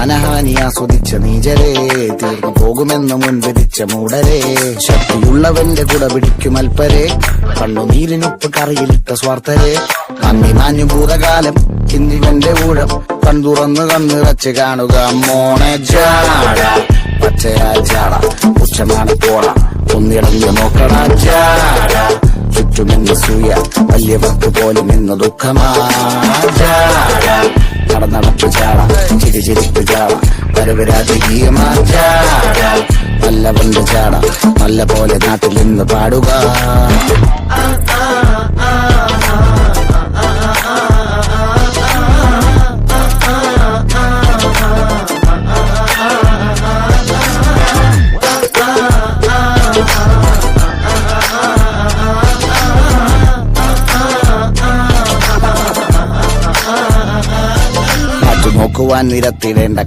അനഹാനി ആസ്വദിച്ച നീചരേ, തീർന്നു പോകുമെന്ന് മുൻവിധിച്ച മൂടരേ, ശക്തിയുള്ളവന്റെ കുട പിടിക്കും അൽപ്പരെ, കണ്ണുനീരിനുപ്പ് കറിയിലിട്ട സ്വാർത്ഥരെ, നന്ദി മാഞ്ഞു ഭൂതകാലം ഇന്നിവന്റെ ഊഴം, കൺതുറന്ന് കണ്ണിറച്ച് കാണുക മോണെ ജാട, പച്ചയായ ജാട പുച്ഛമാണ് പോട, ഒന്നിടഞ്ഞു നോക്കണ ജാട, ചുറ്റുമെന്ന് സൂയ വലിയവർക്ക് പോലും ഇന്ന് ദുഃഖമാ ജാട, നടന്നടപ്പ് ചാട ചിരിച്ചിരിപ്പ് ചാട, പരവരാജകീയമാ ചാട, നല്ലവന്റെ ചാട നല്ല പോലെ നാട്ടിൽ നിന്ന് പാടുക. നോക്കുവാൻ നിരത്തിടേണ്ട